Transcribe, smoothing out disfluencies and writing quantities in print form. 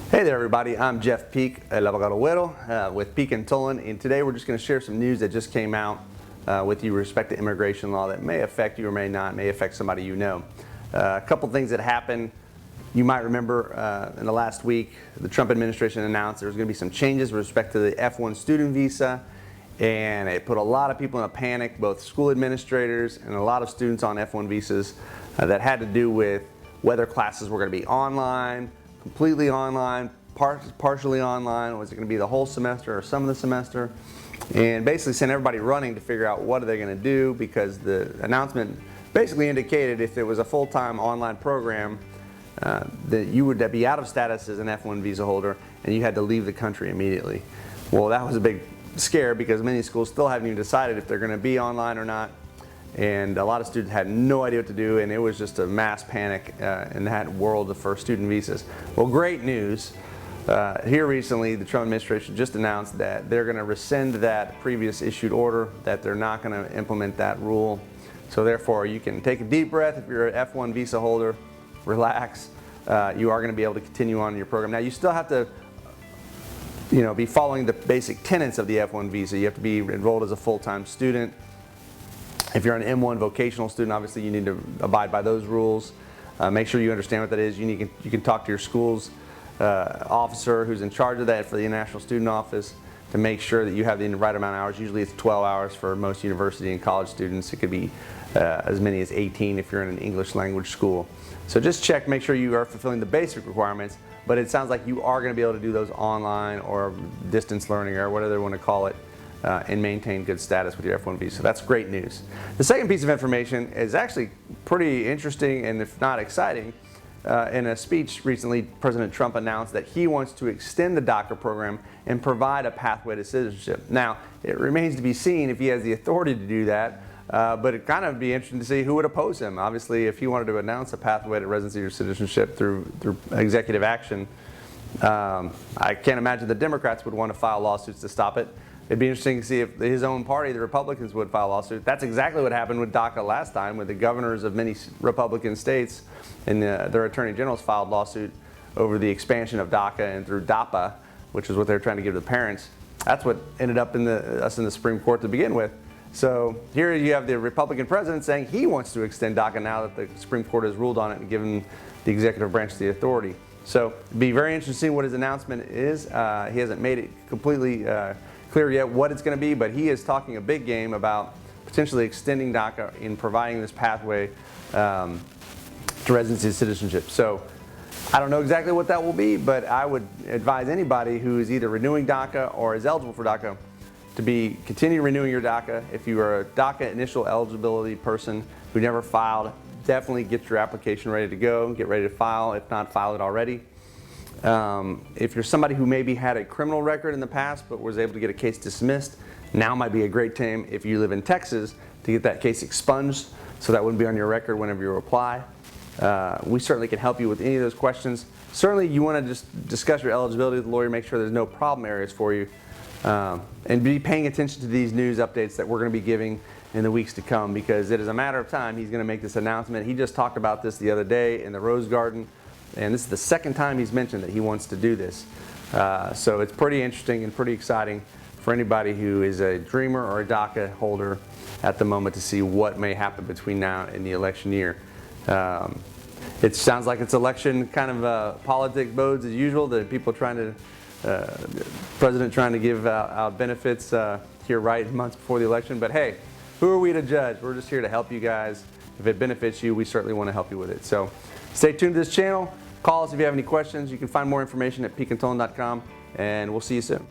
Hey there everybody, I'm Jeff Peek, El Abogado Güero with Peek and Tolan, and today we're just going to share some news that just came out with you with respect to immigration law that may affect you or may not, may affect somebody you know. A couple things that happened. You might remember in the last week the Trump administration announced there was going to be some changes with respect to the F-1 student visa, and it put a lot of people in a panic, both school administrators and a lot of students on F-1 visas that had to do with whether classes were going to be online, completely online, partially online, was it going to be the whole semester or some of the semester, and basically sent everybody running to figure out what are they going to do, because the announcement basically indicated if it was a full-time online program that you would be out of status as an F-1 visa holder and you had to leave the country immediately. Well, that was a big scare because many schools still haven't even decided if they're going to be online or not. And a lot of students had no idea what to do, and it was just a mass panic in that world for student visas. Well, great news. Here recently, the Trump administration just announced that they're going to rescind that previous issued order, that they're not going to implement that rule. So therefore, you can take a deep breath if you're an F-1 visa holder, relax. You are going to be able to continue on your program. Now, you still have to be following the basic tenets of the F-1 visa. You have to be enrolled as a full-time student. If you're an M-1 vocational student, obviously you need to abide by those rules. Make sure you understand what that is. You can talk to your school's officer who's in charge of that for the International Student Office to make sure that you have the right amount of hours. Usually it's 12 hours for most university and college students. It could be as many as 18 if you're in an English language school. So just check, make sure you are fulfilling the basic requirements, but it sounds like you are going to be able to do those online or distance learning or whatever they want to call it. And maintain good status with your F-1 visa. So that's great news. The second piece of information is actually pretty interesting and if not exciting. In a speech recently, President Trump announced that he wants to extend the DACA program and provide a pathway to citizenship. Now, it remains to be seen if he has the authority to do that, but it kind of be interesting to see who would oppose him. Obviously, if he wanted to announce a pathway to residency or citizenship through executive action, I can't imagine the Democrats would want to file lawsuits to stop it. It'd be interesting to see if his own party, the Republicans, would file a lawsuit. That's exactly what happened with DACA last time, with the governors of many Republican states and their attorney generals filed lawsuit over the expansion of DACA and through DAPA, which is what they're trying to give to the parents. That's what ended up in us in the Supreme Court to begin with. So here you have the Republican president saying he wants to extend DACA now that the Supreme Court has ruled on it and given the executive branch the authority. So it'd be very interesting what his announcement is. He hasn't made it completely clear yet what it's going to be, but he is talking a big game about potentially extending DACA in providing this pathway to residency and citizenship. So I don't know exactly what that will be, but I would advise anybody who is either renewing DACA or is eligible for DACA to continue renewing your DACA. If you are a DACA initial eligibility person who never filed, definitely get your application ready to go, get ready to file, if not file it already. If you're somebody who maybe had a criminal record in the past but was able to get a case dismissed, now might be a great time if you live in Texas to get that case expunged so that wouldn't be on your record whenever you apply. We certainly can help you with any of those questions. Certainly you want to just discuss your eligibility with the lawyer, make sure there's no problem areas for you, and be paying attention to these news updates that we're going to be giving in the weeks to come, because it is a matter of time he's going to make this announcement. He just talked about this the other day in the Rose Garden. And this is the second time he's mentioned that he wants to do this. So it's pretty interesting and pretty exciting for anybody who is a dreamer or a DACA holder at the moment to see what may happen between now and the election year. It sounds like it's election kind of politic modes as usual, the people president trying to give out benefits here right months before the election. But hey, who are we to judge? We're just here to help you guys. If it benefits you, we certainly want to help you with it. So stay tuned to this channel. Call us if you have any questions. You can find more information at peekandtolan.com, and we'll see you soon.